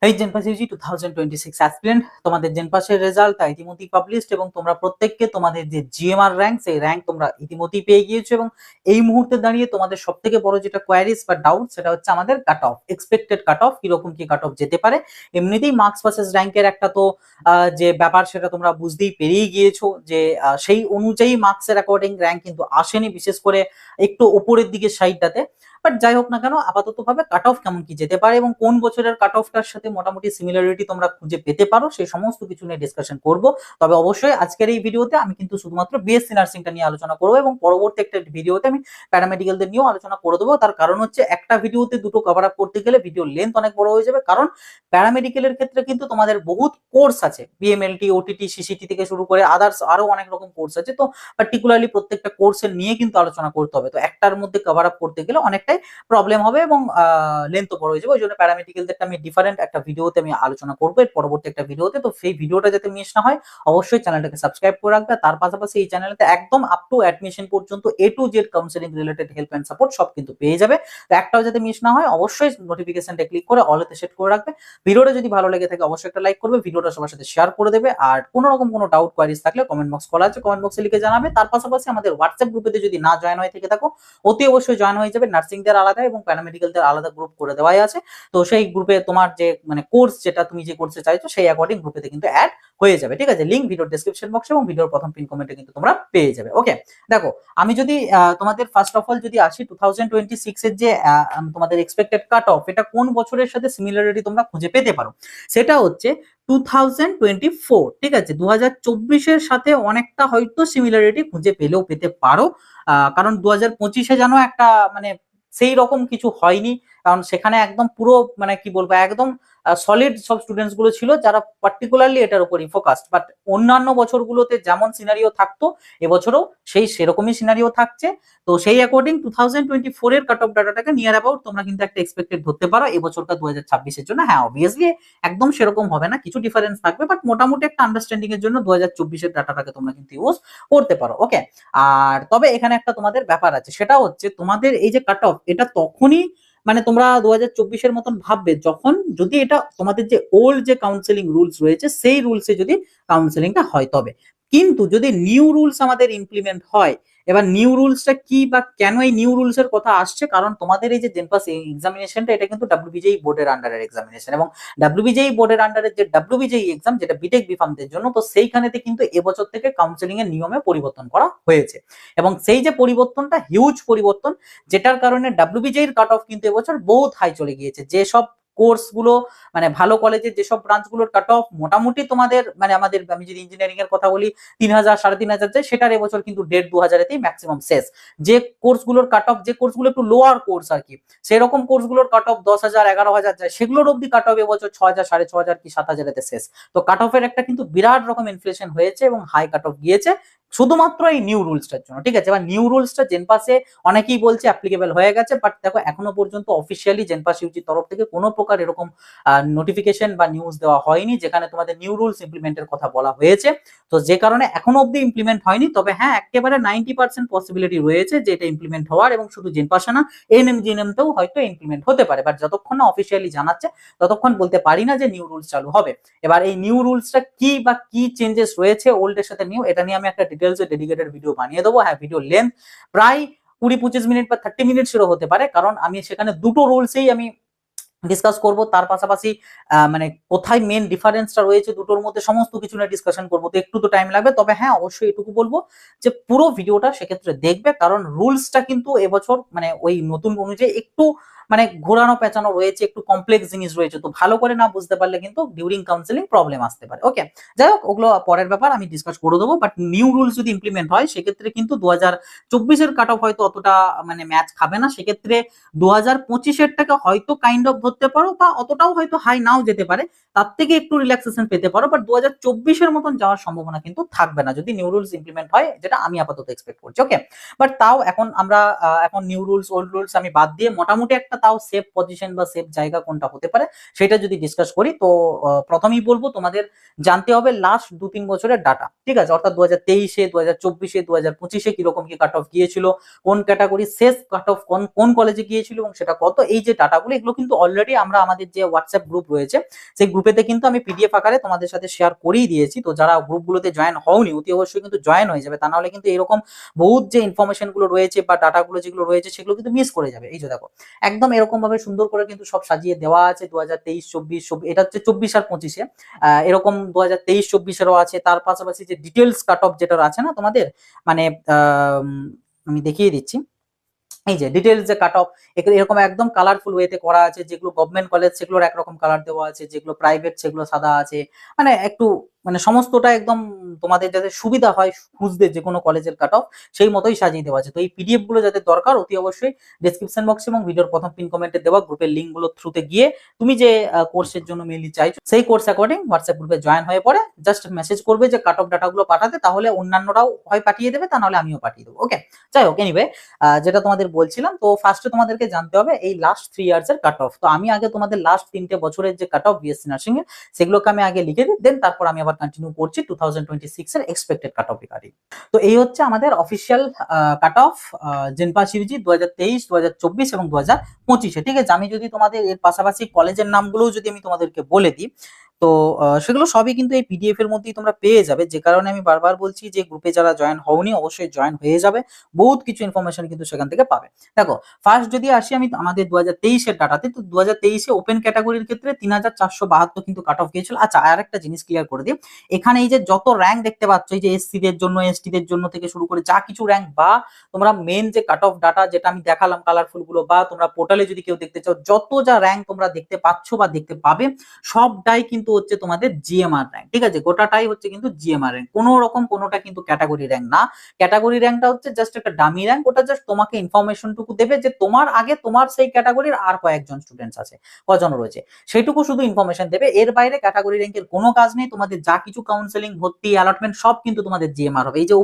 এই জেনপাস Yuji 2026 aspirant, তোমাদের জেনপাসের result ইতিমধ্যেই পাবলিশড এবং তোমরা প্রত্যেককে তোমাদের যে জিএমআর র্যাঙ্ক, সেই র্যাঙ্ক তোমরা ইতিমধ্যেই পেয়ে গিয়েছো। এবং এই মুহূর্তে দাঁড়িয়ে তোমাদের সব থেকে বড় যেটা কোয়ারিজ বা ডাউট, সেটা হচ্ছে আমাদের cut off, expected cut off কিরকম কি কাট অফ যেতে পারে। এমনিতেই মার্কস ভার্সেস র্যাঙ্কের একটা তো যে ব্যাপার, সেটা তোমরা বুঝতেই পেরিয়ে গিয়েছো যে সেই অনুযায়ী মার্কসের অ্যাকর্ডিং র্যাঙ্ক কিন্তু আসেনি, বিশেষ করে একটু ওপরের দিকে সাইডটাতে। বাট যাই হোক না কেন, আপাতত ভাবে কাট অফ কেমন কি যেতে পারে এবং কোন বছরের কাট অফটার সাথে মোটামুটি সিমিলারিটি তোমরা খুঁজে পেতে পারো, সেই সমস্ত কিছু নিয়ে ডিসকাশন করব। তবে অবশ্যই আজকের এই ভিডিওতে আমি কিন্তু শুধুমাত্র বিএসসি নার্সিংটা নিয়ে আলোচনা করবো এবং পরবর্তী একটা ভিডিওতে আমি প্যারামেডিক্যালদের নিয়েও আলোচনা করে দেবো। তার কারণ হচ্ছে একটা ভিডিওতে দুটো কভার আপ করতে গেলে ভিডিও লেন্থ অনেক বড় হয়ে যাবে, কারণ প্যারামেডিক্যালের ক্ষেত্রে কিন্তু তোমাদের বহুত কোর্স আছে, বিএমএলটি, ওটিটি, সিসিটি থেকে শুরু করে আদার্স আরো অনেক রকম কোর্স আছে। তো পার্টিকুলারলি প্রত্যেকটা কোর্সের নিয়ে কিন্তু আলোচনা করতে হবে, তো একটার মধ্যে কভার আপ করতে গেলে অনেকটাই প্রবলেম হবে এবং লেন্থ বড় হয়ে যাবে। ওই জন্য প্যারামেডিক্যালদেরটা আমি ডিফারেন্ট একটা ভিডিওতে আমি আলোচনা করবো এর পরবর্তী একটা ভিডিওতে। তো সেই ভিডিওটা যাতে মিস না হয়, অবশ্যই চ্যানেলটাকে সাবস্ক্রাইব করে রাখবে। তার পাশাপাশি এই চ্যানেলতে একদম আপ টু অ্যাডমিশন পর্যন্ত A to Z counselling related help and support সব কিন্তু পেয়ে যাবে। তো একটাও যাতে মিস না হয়, অবশ্যই নোটিফিকেশনটা ক্লিক করে অলেতে সেট করে রাখবে। ভিডিওটা যদি ভালো লেগে থাকে অবশ্যই একটা লাইক করবে, ভিডিওটা সবার সাথে শেয়ার করে দেবে। আর কোনো রকম কোনো ডাউট কোয়ারিজ থাকলে কমেন্ট বক্স খোলা আছে, কমেন্ট বক্সে লিখে জানাবে। তার পাশাপাশি আমাদের হোয়াটসঅ্যাপ গ্রুপেতে যদি না জয়েন হয়ে থেকে থাকো, অতি অবশ্যই জয়েন হয়ে যাবে। নার্সিংদের আলাদা এবং প্যারামেডিক্যালদের আলাদা গ্রুপ করে দেওয়াই আছে। তো সেই গ্রুপে তোমার যে মানে কোর্স, যেটা তুমি যে কোর্সে চাইছো সেই অ্যাকর্ডিং গ্রুপেতে কিন্তু অ্যাড হয়ে যাবে। ঠিক আছে, লিংক ভিডিওর ডেসক্রিপশন বক্সে এবং ভিডিওর প্রথম পিন কমেন্টে কিন্তু তোমরা পেয়ে যাবে। ওকে, দেখো আমি যদি তোমাদের ফার্স্ট অফ অল যদি আসি 2026 এর যে তোমাদের এক্সপেক্টেড কাট অফ, এটা কোন বছরের সাথে সিমিলারিটি তোমরা খুঁজে পেতে পারো, সেটা হচ্ছে 2024। ঠিক আছে, 2024-এর সাথে অনেকটা হয়তো সিমিলারিটি খুঁজে পেলেও পেতে পারো, কারণ 2025-এ যেন একটা মানে সেই রকম কিছু হয়নি, কারণ সেখানে একদম পুরো মানে কি বলবো, একদম সলিড সব স্টুডেন্টস গুলো ছিল যারা পার্টিকুলারলি এটার উপরই ফোকাসড। বাট অন্যান্য বছরগুলোতে যেমন সিনারিও থাকতো, এবছরও সেরকমই সিনারিও থাকছে। তো সেই অ্যাকর্ডিং 2024 এর কাট অফ ডাটাটাকে নিয়ার অ্যাবাউট তোমরা কিন্তু একটা এক্সপেক্টেড ধরতে পারো এবছরটা 2026-এর জন্য। হ্যাঁ, অবভিয়াসলি একদম সেরকম হবে না, কিছু ডিফারেন্স থাকবে, বাট মোটামুটি একটা আন্ডারস্ট্যান্ডিং এর জন্য 2024-এর ডাটাটাকে তোমরা কিন্তু ইউজ করতে পারো। ওকে, আর তবে এখানে একটা তোমাদের ব্যাপার আছে, সেটা হচ্ছে তোমাদের এই যে কাট অফ, এটা তখনই মানে তোমরা 2024-এর মতন ভাববে যখন যদি এটা তোমাদের যে ওল্ড যে কাউন্সেলিং রুলস রয়েছে সেই রুলসে যদি কাউন্সেলিংটা হয় তবে। কিন্তু যদি নিউ রুলস আমাদের ইমপ্লিমেন্ট হয়, এবার নিউ রুলসটা কি বা কেন এই নিউ রুলস এর কথা আসছে, কারণ তোমাদের এই যে জেনপাস এক্সামিনেশনটা, এটা কিন্তু ডাব্লিউবিজেই বোর্ডের আন্ডারের এক্সামিনেশন এবং ডাব্লিউবিজেই বোর্ডের আন্ডারের যে ডাব্লিউবিজেই এক্সাম, যেটা বিটেক বিফার্মদের জন্য, তো সেইখানেতে কিন্তু এবছর থেকে কাউন্সেলিং এর নিয়মে পরিবর্তন করা হয়েছে এবং সেই যে পরিবর্তনটা হিউজ পরিবর্তন, যেটার কারণে ডাব্লিউবিজেই এর কাট অফ কিন্তু এবছর বহুত হাই চলে গিয়েছে। যেসব কোর্স গুলো মানে ভালো কলেজের যেসব ব্রাঞ্চগুলোর কাট অফ মোটামুটি তোমাদের মানে আমাদের, আমি যদি ইঞ্জিনিয়ারিং এর কথা বলি, 3000 3500 যায়, সেটার এবছর কিন্তু 1500-2000-তেই ম্যাক্সিমাম শেষ। যে কোর্সগুলোর কাট অফ, যে কোর্সগুলো একটু লোয়ার কোর্স আর কি, সেরকম কোর্সগুলোর কাট অফ 10,000 11,000 যায়, সেগুলোর অব্দি কাট অফ এবছর 6000 6500 কি 7000-তে শেষ। তো কাট অফের একটা কিন্তু বিরাট রকম ইনফ্লেশন হয়েছে এবং হাই কাট অফ গিয়েছে শুধুমাত্র এই নিউ রুলসটার জন্য। ঠিক আছে, এবার নিউ রুলসটা জেনপাসে অনেকেই বলছে অ্যাপ্লিকেবল হয়ে গেছে, বাট দেখো এখনো পর্যন্ত অফিসিয়ালি জেনপাস ইউজির তরফ থেকে কোনো প্রকার এরকম নোটিফিকেশন বা নিউজ দেওয়া হয়নি যেখানে তোমাদের নিউ রুলস ইমপ্লিমেন্টের কথা বলা হয়েছে। তো যে কারণে এখনো অব্দি ইমপ্লিমেন্ট হয়নি, তবে হ্যাঁ একেবারে 90% পসিবিলিটি রয়েছে যে এটা ইমপ্লিমেন্ট হওয়ার, এবং শুধু জেনপাসে না এনএমজিএনএমতেও হয়তো ইমপ্লিমেন্ট হতে পারে, বাট যতক্ষণ না অফিসিয়ালি জানাচ্ছে ততক্ষণ বলতে পারি না যে নিউ রুলস চালু হবে। এবার এই নিউ রুলসটা কি বা কি চেঞ্জেস রয়েছে ওল্ডের সাথে নিউ, এটা নিয়ে আমি একটা ডিটেলসে ডেডিকেটেড ভিডিও বানিয়ে দেবো। হ্যাঁ, ভিডিও লেন্থ প্রায় 20-25 মিনিট বা 30 মিনিটসেরও হতে পারে, কারণ আমি সেখানে দুটো রুলসেই আমি ডিসকাস করব। তার পাশাপাশি মানে কোথায় মেন ডিফারেন্সটা রয়েছে দুটোর মধ্যে সমস্ত কিছু নিয়ে ডিসকাশন করব, তো একটু তো টাইম লাগবে। তবে হ্যাঁ, অবশ্যই এটুকু বলবো যে পুরো ভিডিওটা সেক্ষেত্রে দেখবে, কারণ রুলসটা কিন্তু এবছর মানে ওই নতুন অনুযায়ী একটু মানে ঘোরানো পেঁচানো রয়েছে, একটু কমপ্লেক্স জিনিস রয়েছে, তো ভালো করে না বুঝতে পারলে কিন্তু ডিউরিং কাউন্সেলিং প্রবলেম আসতে পারে। ওকে, যাই হোক ওগুলো পরের ব্যাপার, আমি ডিসকাস করে দেবো। বাট নিউ রুলস যদি ইমপ্লিমেন্ট হয় সেক্ষেত্রে কিন্তু 2024-এর কাট অফ হয়তো অতটা মানে ম্যাচ খাবে না, সেক্ষেত্রে 2025-এরটাকে হয়তো কাইন্ড অফ ধরতে পারো, বা অতটাও হয়তো হাই নাও যেতে পারে, তার থেকে একটু রিল্যাক্সেশন পেতে পারো, বাট 2024-এর মতন যাওয়ার সম্ভাবনা কিন্তু থাকবে না যদি নিউ রুলস ইমপ্লিমেন্ট হয়, যেটা আমি আপাতত এক্সপেক্ট করছি। ওকে, বাট তাও এখন আমরা এখন নিউ রুলস ওল্ড রুলস আমি বাদ দিয়ে মোটামুটি একটা তাও সেফ পজিশন বা সেফ জায়গা কোনটা হতে পারে সেটা যদি ডিসকাস করি, তো প্রথমেই বলবো তোমাদের জানতে হবে লাস্ট 2-3 বছরের ডাটা, ঠিক আছে, অর্থাৎ 2023-এ, 2024-এ, 2025-এ কিরকম কি কাট অফ গিয়েছিল, কোন ক্যাটাগরি শেষ কাট অফ কোন কোন কলেজে গিয়েছিল এবং সেটা কত। এই যে ডাটাগুলো, এগুলো কিন্তু অলরেডি আমরা আমাদের যে হোয়াটসঅ্যাপ গ্রুপ রয়েছে সেই গ্রুপেতে কিন্তু আমি পিডিএফ আকারে তোমাদের সাথে শেয়ার করেই দিয়েছি। তো যারা গ্রুপগুলোতে জয়েন হওনি অতি অবশ্যই কিন্তু জয়েন হয়ে যাবে, তা নাহলে কিন্তু এরকম বহুত যে ইনফরমেশন গুলো রয়েছে বা ডাটাগুলো যেগুলো রয়েছে সেগুলো কিন্তু মিস করে যাবে। এই যে দেখো একদম এরকম ভাবে সুন্দর করে কিন্তু সব সাজিয়ে দেওয়া আছে 2023, 24, এটা হচ্ছে 24 আর 25-এ, এরকম 2023, 24-এরও আছে। তার পাশাপাশি যে ডিটেলস কাট অফ যেটা আছে না তোমাদের, মানে আমি দেখিয়ে দিচ্ছি, এই যে ডিটেলস যে কাট অফ এরকম একদম কালারফুল ওয়েতে করা আছে। যেগুলো গভর্নমেন্ট কলেজ সেগুলোর একরকম কালার দেওয়া আছে, যেগুলো প্রাইভেট সেগুলো সাদা আছে, মানে একটু মানে সমস্তটা একদম তোমাদের যাতে সুবিধা হয় খুঁজতে যে কোনো কলেজের কাট অফ সেই মতোই সাজিয়ে দেওয়া আছে। তো এই পিডিএফ গুলো যাদের দরকার অতি অবশ্যই ডেসক্রিপশন বক্স এবং ভিডিওর প্রথম পিন কমেন্টে দেওয়া গ্রুপের লিঙ্ক গুলো থ্রুতে গিয়ে তুমি যে কোর্সের জন্য মেইনলি চাইছো সেই কোর্স অ্যাকর্ডিং হোয়াটসঅ্যাপ গ্রুপে জয়েন হয়ে পড়ে জাস্ট মেসেজ করবে যে কাট অফ ডাটাগুলো পাঠাতে, তাহলে অন্যান্যরাও হয় পাঠিয়ে দেবে, তা নাহলে আমিও পাঠিয়ে দেবো। ওকে, যাই হোক, এনিওয়ে যেটা তোমাদের বলছিলাম, তো ফার্স্টে তোমাদেরকে জানতে হবে এই লাস্ট 3 ইয়ার্স এর কাট অফ। তো আমি আগে তোমাদের লাস্ট 3টে বছরের যে কাট অফ বিএসসি নার্সিং এর সেগুলোকে আমি আগে লিখে দিই, দেন তারপর আমি আবার কন্টিনিউ করছি 2026 এর এক্সপেক্টেড কাট অফ রিগার্ডিং। তো এই হচ্ছে আমাদের অফিসিয়াল কাট অফ জেনপাস ইউজি 2023, 2024 এবং 2025-এ, ঠিক আছে। আমি যদি তোমাদের এর পাশাপাশি কলেজের নামগুলোও যদি আমি তোমাদেরকে বলে দিই, তো সেগুলো সবই কিন্তু এই পিডিএফ এর মধ্যেই তোমরা পেয়ে যাবে। যে কারণে আমি বারবার বলছি যে গ্রুপে যারা জয়েন হওনি অবশ্যই জয়েন হয়ে যাবে, বহুত কিছু ইনফরমেশন কিন্তু সেখান থেকে পাবে। দেখো ফার্স্ট যদি আসি আমি আমাদের 2023-এর ডাটাতে, তো 2023-এ ওপেন ক্যাটাগরির ক্ষেত্রে 3472 কিন্তু কাট অফ গিয়েছিল। আচ্ছা, আর একটা জিনিস ক্লিয়ার করে দিই, এখানে এই যে যত র্যাঙ্ক দেখতে পাচ্ছ, এই যে এসসি দের জন্য, এসটি দের জন্য থেকে শুরু করে যা কিছু র্যাঙ্ক, বা তোমরা মেন যে কাট অফ ডাটা যেটা আমি দেখালাম কালারফুল গুলো, বা তোমরা পোর্টালে যদি কেউ দেখতে চাও, যত যা র্যাঙ্ক তোমরা দেখতে পাচ্ছ বা দেখতে পাবে সবটাই কিন্তু হচ্ছে তোমাদের জিএমআর র্যাঙ্ক, ঠিক আছে। গোটাটাই হচ্ছে কিন্তু জিএমআর র্যাঙ্ক, কোনো রকম কোনোটা কিন্তু ক্যাটাগরি র্যাঙ্ক না। ক্যাটাগরি র্যাঙ্কটা হচ্ছে জাস্ট একটা ডামি র্যাঙ্ক, ওটা জাস্ট তোমাকে ইনফরমেশনটুকু দেবে যে তোমার আগে তোমার সেই ক্যাটাগরির আর কয়েকজন স্টুডেন্টস আছে, কজন রয়েছে সেইটুকু শুধু ইনফরমেশন দেবে। এর বাইরে ক্যাটাগরি র্যাঙ্কের কোনো কাজ নেই। তোমাদের যা কিছু কাউন্সেলিং, ভর্তি, অ্যালটমেন্ট সব কিন্তু তোমাদের জিএমআর হবে। এই যে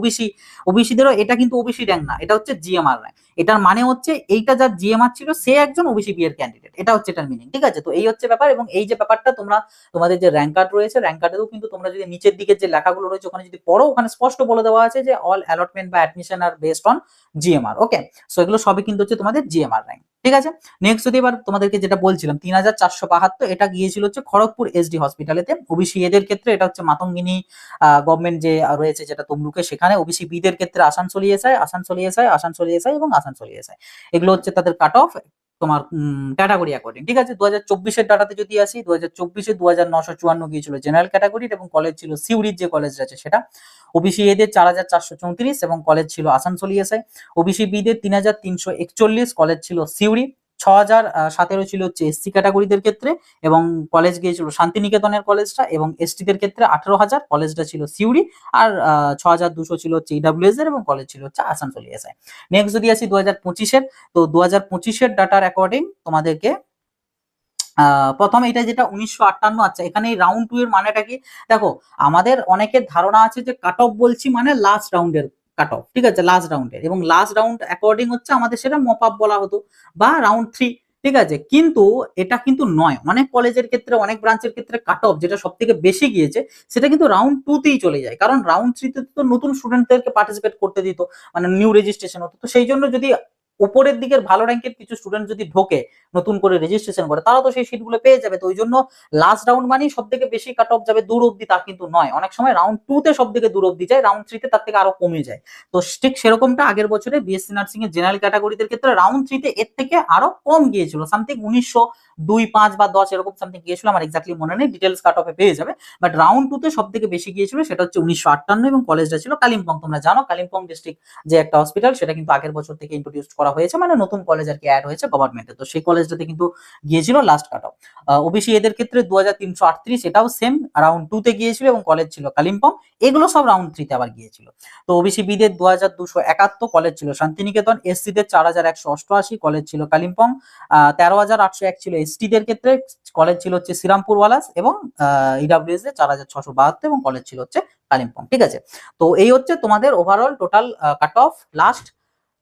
ওবিসিদেরও এটা কিন্তু ওবিসি র্যাঙ্ক না, এটা হচ্ছে জিএমআর র্যাঙ্ক। এটার মানে হচ্ছে এইটা যার জিএমআর ছিল সে একজন ওবিসি বি এর ক্যান্ডিডেট, এটা হচ্ছে এটার মিনিং, ঠিক আছে। তো এই হচ্ছে ব্যাপার। এবং এই যে ব্যাপারটা তোমরা তোমাদের যে র্যাঙ্ক কার্ড রয়েছে, র্যাঙ্ক কার্ডেও কিন্তু তোমরা যদি নিচের দিকে যে লেখাগুলো রয়েছে ওখানে যদি পড়ো, ওখানে স্পষ্ট বলে দেওয়া আছে যে অল অ্যালটমেন্ট বা admission are based on GMR. Okay, so এগুলো সবই কিন্তু হচ্ছে তোমাদের জিএমআর র্যাঙ্ক, ঠিক আছে। নেক্সট যদি এবার তোমাদেরকে যেটা বলছিলাম 3472, এটা গিয়েছিল হচ্ছে খড়গপুর এসডি হসপিটালেতে। ওবিসি এদের ক্ষেত্রে এটা হচ্ছে মাতঙ্গিনী গভর্নমেন্ট যে রয়েছে যেটা তমলুকে, সেখানে। ওবিসি বিদের ক্ষেত্রে Asansol SI, Asansol SI, Asansol SI এবং আসানসোল এসআই, এগুলো হচ্ছে তাদের কাট অফ তোমার ক্যাটাগরি অ্যাকর্ডিং, ঠিক আছে। 2024-এর ডাটাতে যদি আসি, 2024-এ 2954 গিয়েছিল জেনারেল ক্যাটাগরির, এবং কলেজ ছিল সিউড়ির যে কলেজ আছে সেটা। ওবিসি এদের 4434 এবং কলেজ ছিল আসানসোল এসআই। ওবিসি বিদের 3341, কলেজ ছিল সিউড়ি। 6017 ছিল হচ্ছে এসসি ক্যাটাগরিদের ক্ষেত্রে, এবং কলেজ গিয়েছিল শান্তিনিকেতনের কলেজটা, এবং এসটিদের ক্ষেত্রে 18,000, কলেজটা ছিল সিউড়ি। আর 6200 ছিল হচ্ছে ইডাব্লিউএস এর, এবং কলেজ ছিল হচ্ছে আসানসোল এসআই। নেক্সট যদি আসি 2025-এর, তো 2025-এর ডাটার অ্যাকর্ডিং তোমাদেরকে প্রথম এটা যেটা 1958। আচ্ছা, এখানে এই রাউন্ড 2 এর মানেটা কি? দেখো আমাদের অনেকের ধারণা আছে যে কাট অফ বলছি মানে লাস্ট রাউন্ডের কাট অফ, ঠিক আছে, লাস্ট রাউন্ডের, এবং লাস্ট রাউন্ড অ্যাকর্ডিং হচ্ছে আমাদের সেটা মপ আপ বলা হতো বা রাউন্ড 3, ঠিক আছে। কিন্তু এটা কিন্তু নয়। অনেক কলেজের ক্ষেত্রে, অনেক ব্রাঞ্চের ক্ষেত্রে কাট অফ যেটা সব থেকে বেশি গিয়েছে সেটা কিন্তু রাউন্ড 2তেই চলে যায়, কারণ রাউন্ড 3তে তো নতুন স্টুডেন্টদেরকে পার্টিসিপেট করতে দিত, মানে নিউ রেজিস্ট্রেশন হতো। তো সেই জন্য যদি উপরের দিকের ভালো র্যাঙ্কের কিছু স্টুডেন্ট যদি ঢোকে নতুন করে রেজিস্ট্রেশন করে, তারা তো সেই সিটগুলো পেয়ে যাবে। তো ওই জন্য লাস্ট রাউন্ড মানেই সব থেকে বেশি কাট অফ যাবে দূর অব্দি, তা কিন্তু নয়। অনেক সময় রাউন্ড 2তে সব থেকে দূর অব্দি যায়, রাউন্ড 3তে তার থেকে আরো কমে যায়। তো ঠিক সেরকমটা আগের বছরে বিএসসি নার্সিং এর জেনারেল ক্যাটাগরিদের ক্ষেত্রে রাউন্ড 3তে এর থেকে আরো কম গিয়েছিল, সামথিং 1902, 5 বা 10 এরকম সামথিং গিয়েছিল, আমার এক্স্যাক্টলি মনে নেই, ডিটেলস কাট অফে পেয়ে যাবে। বাট রাউন্ড 2তে সব থেকে বেশি গিয়েছিল সেটা হচ্ছে 1958, এবং কলেজটা ছিল কালিম্পং। তোমরা জানো কালিম্পং ডিস্ট্রিক্ট যে একটা হসপিটাল, সেটা কিন্তু আগের বছর থেকে ইন্ট্রোডিউস করা হয়েছে, মানে নতুন কলেজ আর কি অ্যাড হয়েছে গভর্নমেন্টে। তো সেই কলেজটাতে কিন্তু গিয়েছিল লাস্ট কাট অফ। ওবিসি এদের ক্ষেত্রে 2338, এটাও সেম রাউন্ড 2তে গিয়েছিল, এবং কলেজ ছিল কালিম্পং। এগুলো সব রাউন্ড 3তে আবার গিয়েছিল। তো ওবিসি বিদের 2271, কলেজ ছিল শান্তিনিকেতন। এসসি দের 4188, কলেজ ছিল কালিম্পং। 13801 ছিল এসটি দের ক্ষেত্রে, কলেজ ছিল হচ্ছে শ্রীরামপুর ওয়ালাস, এবং ইডাব্লিউএস এ 4672, এবং কলেজ ছিল হচ্ছে কালিম্পং, ঠিক আছে। তো এই হচ্ছে তোমাদের overall total cut off last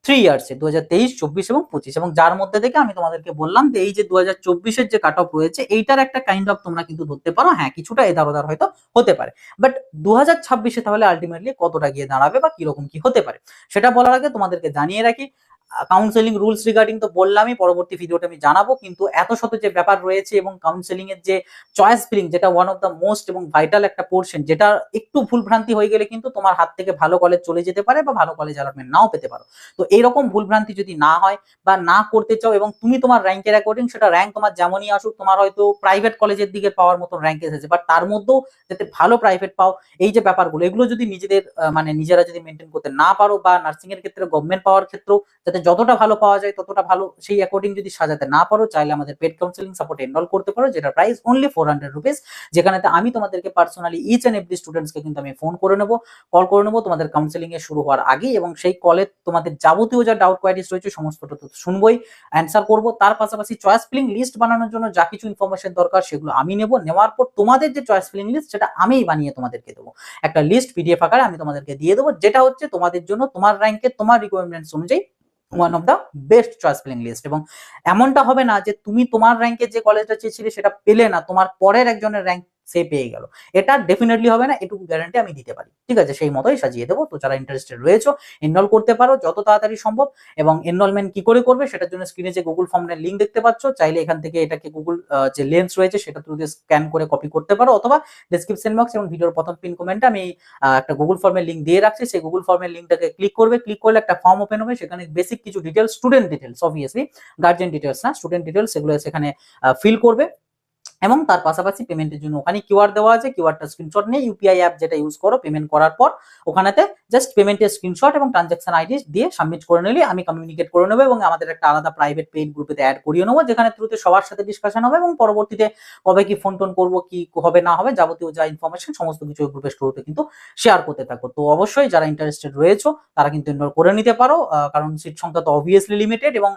3 ইয়ার্সে 2023, 24 এবং 25, এবং যার মধ্যে থেকে আমি তোমাদেরকে বললাম যে এই যে 2024 যে কাট অফ রয়েছে এইটার একটা কাইন্ড অফ তোমরা কিন্তু ধরতে পারো, হ্যাঁ কিছুটা এধার ওধার হয়তো হতে পারে, বাট 2026 তাহলে আলটিমেটলি কতটা গিয়ে দাঁড়াবে বা কিরকম কি হতে পারে সেটা বলার আগে তোমাদেরকে জানিয়ে রাখি, কাউন্সেলিং রুলস রিগার্ডিং তো বললামই, পরবর্তী ভিডিওতে আমি জানাবো, কিন্তু এত শত যে ব্যাপার রয়েছে এবং কাউন্সেলিং এর যে চয়েস ফিলিং, যেটা ওয়ান অফ দ্য মোস্ট এবং ভাইটাল একটা পোর্শন, যেটা একটু ভুল ভ্রান্তি হয়ে গেলে কিন্তু তোমার হাত থেকে ভালো কলেজ চলে যেতে পারে বা ভালো কলেজ অ্যালটমেন্ট নাও পেতে পারো। তো এইরকম ভুল ভ্রান্তি যদি না হয় বা না করতে চাও এবং তুমি তোমার র্যাঙ্কের অ্যাকর্ডিং, সেটা র্যাঙ্ক তোমার যেমনই আসুক, তোমার হয়তো প্রাইভেট কলেজের দিকে পাওয়ার মতন র্যাঙ্ক এসেছে, বাট তার মধ্যেও যাতে ভালো প্রাইভেট পাও, এই যে ব্যাপারগুলো এগুলো যদি নিজেদের মানে নিজেরা যদি মেনটেন করতে না পারো, বা নার্সিং এর ক্ষেত্রে গভর্নমেন্ট পাওয়ার ক্ষেত্রেও যাতে যতটা ভালো পাওয়া যায় ততটা ভালো, সেই অ্যাকর্ডিং যদি সাজাতে না পারো, চাইলে আমাদের পেড কাউন্সেলিং সাপোর্ট এনরোল করতে পারো, যেটা প্রাইস অনলি 400 রুপিস, যেখানেতে আমি তোমাদেরকে পার্সোনালি ইচ এন্ড এভরি স্টুডেন্টসকে কিন্তু আমি ফোন করে নেবো, কল করে নেবো তোমাদের কাউন্সেলিং এ শুরু হওয়ার আগেই, এবং সেই কলে তোমাদের যাবতীয় যা ডাউট কোয়ারিজ রয়েছে সমস্তটা তো শুনবোই, অ্যান্সার করবো, তার পাশাপাশি চয়েস ফিলিং লিস্ট বানানোর জন্য যা কিছু ইনফরমেশন দরকার সেগুলো আমি নেবো, নেওয়ার পর তোমাদের যে চয়েস ফিলিং লিস্ট সেটা আমিই বানিয়ে তোমাদেরকে দেবো, একটা লিস্ট পিডিএফ আকারে আমি তোমাদেরকে দিয়ে দেবো, যেটা হচ্ছে তোমাদের জন্য তোমার র্যাঙ্কে তোমার রিকোয়ারমেন্টস অনুযায়ী one of the best choice filling list. এবং এমনটা হবে না যে তুমি তোমার র্যাঙ্কে যে কলেজটা চেয়েছিলে সেটা পেলে না, তোমার পরের একজনের র্যাঙ্ক সে পেয়ে গেল, এটা ডেফিনেটলি হবে না, এটুকু গ্যারান্টি আমি দিতে পারি, ঠিক আছে? সেই মতোই সাজিয়ে দেবো। তো যারা ইন্টারেস্টেড রয়েছে এনরোল করতে পারো যত তাড়াতাড়ি সম্ভব, এবং এনরোলমেন্ট কি করে করবে সেটার জন্য স্ক্রিনে যে গুগল ফর্মের লিঙ্ক দেখতে পাচ্ছ, চাইলে এখান থেকে এটাকে গুগল যে লেন্স রয়েছে সেটা থ্রু দিয়ে স্ক্যান করে কপি করতে পারো, অথবা ডেসক্রিপশন বক্স এবং ভিডিওর প্রথম পিন কমেন্টে আমি একটা গুগল ফর্মের লিঙ্ক দিয়ে রাখছি, সেই গুগল ফর্মের লিঙ্কটাকে ক্লিক করবে, ক্লিক করলে একটা ফর্ম ওপেন হবে, সেখানে বেসিক কিছু details, student details, obviously guardian details না, স্টুডেন্ট ডিটেলস, সেগুলো সেখানে ফিল করবে, এবং তার পাশাপাশি পেমেন্টের জন্য ওখানে কিউআর দেওয়া আছে, কিউআরটা স্ক্রিনশট নিয়ে ইউপিআই অ্যাপ যেটা ইউজ করো পেমেন্ট করার পর ওখানেতে জাস্ট পেমেন্টের স্ক্রিনশট এবং ট্রানজাকশন আইডি দিয়ে সাবমিট করে নিলে আমি কমিউনিকেট করে নেবো, এবং আমাদের একটা আলাদা প্রাইভেট পেইড গ্রুপে অ্যাড করিয়ে নেবো, যেখানে থ্রুতে সবার সাথে ডিসকাশন হবে, এবং পরবর্তীতে কবে কি ফোন টোন করবো, কি হবে না হবে, যাবতীয় যা ইনফরমেশন সমস্ত কিছু গ্রুপের থ্রুতে কিন্তু শেয়ার করতে থাকো। তো অবশ্যই যারা ইন্টারেস্টেড রয়েছে তারা কিন্তু এনরোল করে নিতে পারো, কারণ সিট সংখ্যা তো অবভিয়াসলি লিমিটেড, এবং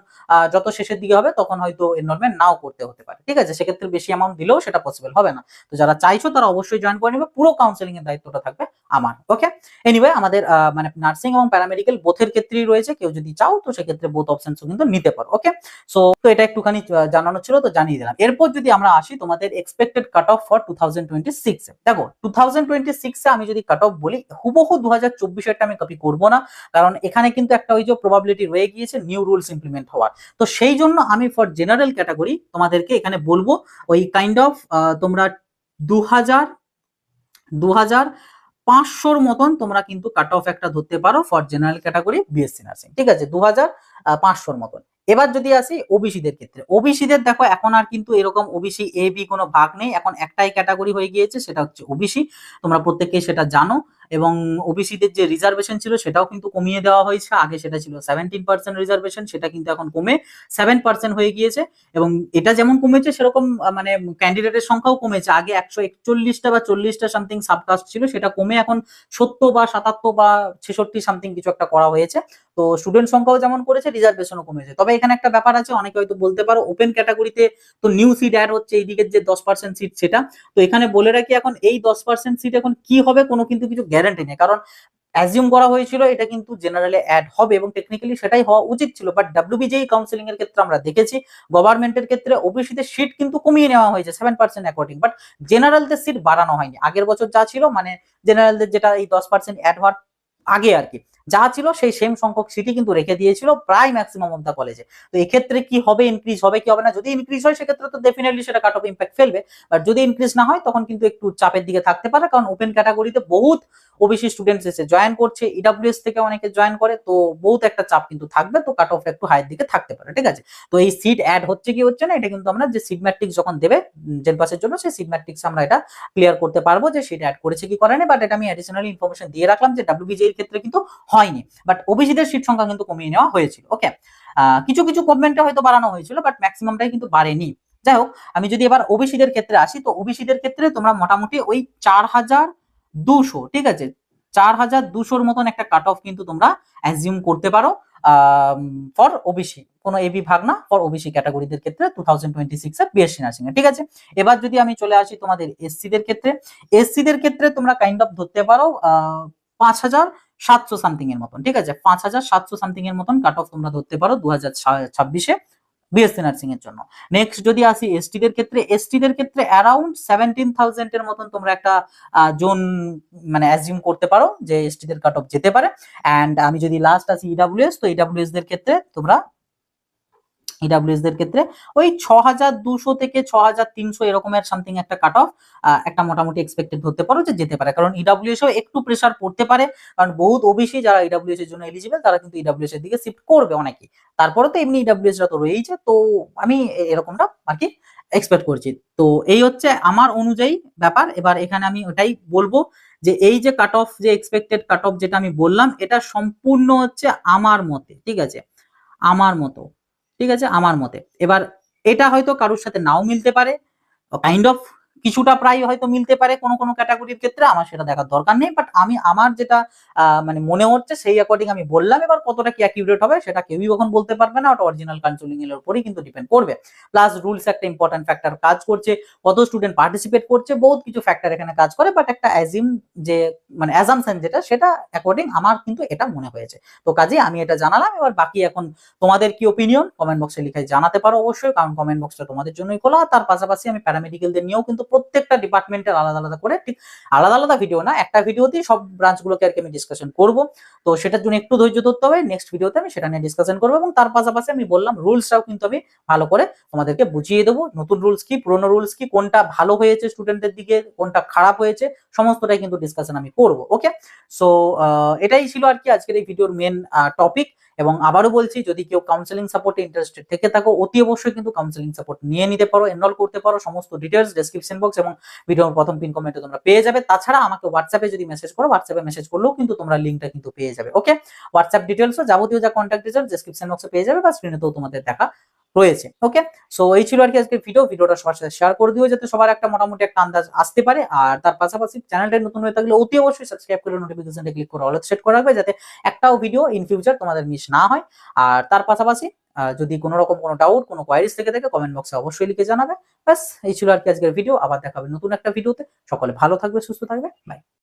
যত শেষের দিকে হবে তখন হয়তো এনরোলমেন্ট নাও করতে হতে পারে, ঠিক আছে? সেক্ষেত্রে বেশি অ্যামাউন্ট দিলেও সেটা পসিবল হবে না। তো যারা চাইছো তারা অবশ্যই জয়েন করে নেবে, পুরো কাউন্সেলিং এর দায়িত্বটা থাকবে আমার। ওকে, এনিওয়ে আমাদের মানে নার্সিং এবং প্যারামেডিক্যাল বোথের ক্ষেত্রেই রয়েছে, কেউ যদি চাও তো সেক্ষেত্রে বোথ অপশনসও কিন্তু নিতে পারো। ওকে, সো তো এটা একটুখানি জানানো ছিল, তো জানিয়ে দিলাম। এরপর যদি আমরা আসি তোমাদের এক্সপেক্টেড কাট অফ ফর 2026 এ, দেখো 2026 এ আমি যদি কাট অফ বলি, হুবহু 2024 এরটা আমি কপি করব না, কারণ এখানে কিন্তু একটা ওই যে প্রবাবিলিটি রয়ে গিয়েছে নিউ রুলস ইমপ্লিমেন্ট হওয়ার, তো সেই জন্য আমি ফর জেনারেল ক্যাটাগরি তোমাদেরকে এখানে বলবো ওই কাইন্ড অফ তোমরা 2500 মতন তোমরা কিন্তু কাট অফ একটা ধরতে পারো for general category BSc nursing, ঠিক আছে? 2500 মতন। এবার যদি আসি ওবিসিদের ক্ষেত্রে, ওবিসিদের দেখো এখন আর কিন্তু এরকম ওবিসি এ বি কোনো ভাগ নেই, এখন একটাই ক্যাটাগরি হয়ে গিয়েছে, সেটা হচ্ছে ওবিসি, তোমরা প্রত্যেকেই সেটা জানো, এবং ওবিসিদের যে রিজার্ভেশন ছিল সেটাও কিন্তু কমিয়ে দেওয়া হয়েছে, আগে সেটা ছিল 17% রিজার্ভেশন, সেটা কিন্তু এখন কমে 7% হয়ে গিয়েছে, এবং এটা যেমন কমেছে সেরকম মানে ক্যান্ডিডেটের সংখ্যাও কমেছে, আগে 141টা বা 40টা সামথিং সাবকাস্ট ছিল, সেটা কমে এখন 70 বা 77 বা 66 সামথিং কিছু একটা করা হয়েছে। তো স্টুডেন্ট সংখ্যাও যেমন করেছে রিজার্ভেশনও কমেছে, তবে এখানে একটা ব্যাপার আছে, অনেকে হয়তো বলতে পারো ওপেন ক্যাটাগরিতে তো নিউ সিট অ্যাড হচ্ছে, এইদিকের যে 10% সিট সেটা, তো এখানে বলে রাখি এখন এই 10% সিট এখন কি হবে কোনো কিন্তু কিছু গ্যারান্টি নেই, কারণ অ্যাজিউম করা হয়েছিল এটা কিন্তু জেনারেলে অ্যাড হবে, এবং টেকনিক্যালি সেটাই হওয়া উচিত ছিল, বাট ডাব্লিউবিজেই কাউন্সিলিং এর ক্ষেত্রে আমরা দেখেছি গভর্নমেন্টের ক্ষেত্রে ওবিসিদের সিট কিন্তু কমিয়ে নেওয়া হয়েছে 7% অ্যাকর্ডিং, বাট জেনারেলদের সিট বাড়ানো হয়নি, আগের বছর যা ছিল মানে জেনারেলদের যেটা এই 10% অ্যাড হওয়ার আগে আর কি যা ছিল সেই সেম সংখ্যক সিটই কিন্তু রেখে দিয়েছিল প্রায় ম্যাক্সিমাম অফ দা কলেজে। তো এক্ষেত্রে কি হবে, ইনক্রিজ হবে কি হবে না, যদি ইনক্রিজ হয় সেক্ষেত্রে তো ডেফিনেটলি সেটা কাট অফ ইম্প্যাক্ট ফেলবে, বাট যদি ইনক্রিজ না হয় তখন কিন্তু একটু চাপের দিকে থাকতে পারে, কারণ ওপেন ক্যাটাগরিতে বহুত ওবিসি স্টুডেন্টস এসে জয়েন করছে, ইডব্লিউএস থেকে অনেকে জয়েন করে, তো বহুত একটা চাপ কিন্তু থাকবে, তো কাট অফ একটু হাইয়ের দিকে থাকতে পারে, ঠিক আছে? তো এই সিট অ্যাড হচ্ছে কি হচ্ছে না এটা কিন্তু আমরা যে সিট ম্যাট্রিক্স যখন দেবে জেন পাসের জন্য, সেই সিট ম্যাট্রিক্স আমরা এটা ক্লিয়ার করতে পারবো যে সিট অ্যাড করেছে কি করেনি, বাট এটা আমি অ্যাডিশনালি ইনফরমেশন দিয়ে রাখলাম যে ডাব্লিউবিজি এর ক্ষেত্রে কিন্তু হয়নি, বাট ওবিসিদের সিট সংখ্যা কিন্তু কমিয়ে নেওয়া হয়েছিল। ওকে, কিছু কিছু গভর্নমেন্টে হয়তো বাড়ানো হয়েছিল, বাট ম্যাক্সিমামটাই কিন্তু বাড়েনি। যাই হোক, আমি যদি এবার ওবিসিদের ক্ষেত্রে আসি, তো ওবিসিদের ক্ষেত্রে তোমরা মোটামুটি ওই 4200, ঠিক আছে, 4200 মতন একটা কাট অফ কিন্তু তোমরা অ্যাজিউম করতে পারো ফর ওবিসি, কোনো এবি ভাগ না, ফর ওবিসি ক্যাটাগরিদের ক্ষেত্রে 2026 এর বিএসসি নার্সিং এ, ঠিক আছে? এবার যদি আমি চলে আসি তোমাদের এসসিদের ক্ষেত্রে, এসসিদের ক্ষেত্রে তোমরা কাইন্ড অফ ধরতে পারো 5000 5,700 সামথিং এর মতন, ঠিক আছে, 5,700 সামথিং এর মতন কাট অফ তোমরা ধরতে পারো 2026-এ বিএসসি নার্সিং এর জন্য। নেক্সট যদি আসি এসটি দের ক্ষেত্রে, এসটি দের ক্ষেত্রে অ্যারাউন্ড 17,000 এর মতন তোমরা একটা জোন মানে অ্যাজিউম করতে পারো যে এসটি দের কাট অফ যেতে পারে। অ্যান্ড আমি যদি লাস্ট আসি ইডাব্লিউএস, তো ইডাব্লিউএস দের ক্ষেত্রে তোমরা ইডাব্লিউএস দের ক্ষেত্রে ওই 6,200 থেকে 6,300 এরকমের সামথিং একটা কাট অফ একটা মোটামুটি এক্সপেক্টেড ধরতে পারো যে যেতে পারে, কারণ ইডাব্লিউএস এও একটু প্রেসার পড়তে পারে, কারণ বহুত ওবিসি যারা ইডাব্লিউএস এর জন্য এলিজিবল তারা কিন্তু ইডাব্লিউএস এর দিকে শিফট করবে অনেকেই। তারপরে তো এমনি ইডাব্লিউএস রা তো রয়েইছে, তো আমি এরকমটা আর কি এক্সপেক্ট করছি। তো এই হচ্ছে আমার অনুযায়ী ব্যাপার। এবার এখানে আমি ওটাই বলবো যে এই যে কাট অফ, যে এক্সপেক্টেড কাট অফ যেটা আমি বললাম, এটা সম্পূর্ণ হচ্ছে আমার মতে, ঠিক আছে, আমার মতো, ঠিক আছে, আমার মতে। এবার এটা হয়তো কারোর সাথে নাও মিলতে পারে, কাইন্ড অফ কিছুটা প্রায় হয়তো মিলতে পারে কোনো কোনো ক্যাটাগরির ক্ষেত্রে, আমার সেটা দেখার দরকার নেই, বাট আমি আমার যেটা মানে মনে হচ্ছে সেই অ্যাকর্ডিং আমি বললাম। এবার কতটা কি অ্যাকিউরেট হবে সেটা কেউই কখন বলতে পারবে না, ওটা অরিজিনাল কাউন্সেলিং এর উপরেই কিন্তু ডিপেন্ড করবে। প্লাস রুলস একটা ইম্পর্টেন্ট ফ্যাক্টর কাজ করছে, কত স্টুডেন্ট পার্টিসিপেট করছে, বহুত কিছু ফ্যাক্টর এখানে কাজ করে, বাট একটা অ্যাজিম যে মানে অ্যাজামশন যেটা, সেটা অ্যাকর্ডিং আমার কিন্তু এটা মনে হয়েছে। তো কাজেই আমি এটা জানালাম। এবার বাকি এখন তোমাদের কি ওপিনিয়ন কমেন্ট বক্সে লিখে জানাতে পারো অবশ্যই, কারণ কমেন্ট বক্সটা তোমাদের জন্যই খোলা। তার পাশাপাশি আমি প্যারামেডিক্যালদের নিয়েও কিন্তু প্রত্যেকটা ডিপার্টমেন্টের আলাদা আলাদা করে, ঠিক আলাদা আলাদা ভিডিও না, একটা ভিডিওতেই সব ব্রাঞ্চগুলোকে আর কি আমি ডিসকাশন করব। তো সেটার জন্য একটু ধৈর্য ধরতে হবে, নেক্সট ভিডিওতে আমি সেটা নিয়ে ডিসকাশন করবো। এবং তার পাশাপাশি আমি বললাম রুলসটাও কিন্তু আমি ভালো করে তোমাদেরকে বুঝিয়ে দেবো, নতুন রুলস কি, পুরোনো রুলস কি, কোনটা ভালো হয়েছে স্টুডেন্টদের দিকে, কোনটা খারাপ হয়েছে, সমস্তটাই কিন্তু ডিসকাশন আমি করবো। ওকে, সো এটাই ছিল আর কি আজকের এই ভিডিওর মেন টপিক। এবং আবারও বলছি, যদি কেউ কাউন্সেলিং সাপোর্টে ইন্টারেস্টেড থেকে থাকো, অতি অবশ্যই কিন্তু কাউন্সেলিং সাপোর্ট নিয়ে নিতে পারো, এনরোল করতে পারো। সমস্ত ডিটেলস ডেসক্রিপশন বক্স এবং ভিডিওর প্রথম পিন কমেন্টে তোমরা পেয়ে যাবে। তাছাড়া আমাকে হোয়াটসঅ্যাপে যদি মেসেজ করো, হোয়াটসঅ্যাপে মেসেজ করলেও কিন্তু তোমরা লিঙ্কটা কিন্তু পেয়ে যাবে। ওকে, হোয়াটসঅ্যাপ ডিটেলসও যাবতীয় যা কন্ট্যাক্ট ডিটেলস ডেসক্রিপশন বক্সে পেয়ে যাবে, বা স্ক্রিনেতেও তোমাদের দেখা রয়েছে। ওকে, সো এই ছিল আর কি আজকের ভিডিওটা সবার সাথে শেয়ার করে দিও, যাতে সবার একটা মোটামুটি একটা আন্দাজ আসতে পারে। আর তার পাশাপাশি চ্যানেলটা নতুন হয়ে থাকলে অতি অবশ্যই সাবস্ক্রাইব করে নোটিফিকেশনটা ক্লিক করে অল সেট করে রাখবে, যাতে একটাও ভিডিও ইন ফিউচার তোমাদের মিস না হয়। আর তার পাশাপাশি যদি কোনো রকম কোনো ডাউট, কোনো কোয়ারিজ থেকে থাকে কমেন্ট বক্সে অবশ্যই লিখে জানাবে। ব্যাস এই ছিল আর কি আজকের ভিডিও। আবার দেখা হবে নতুন একটা ভিডিওতে। সকলে ভালো থাকবে, সুস্থ থাকবে, বাই।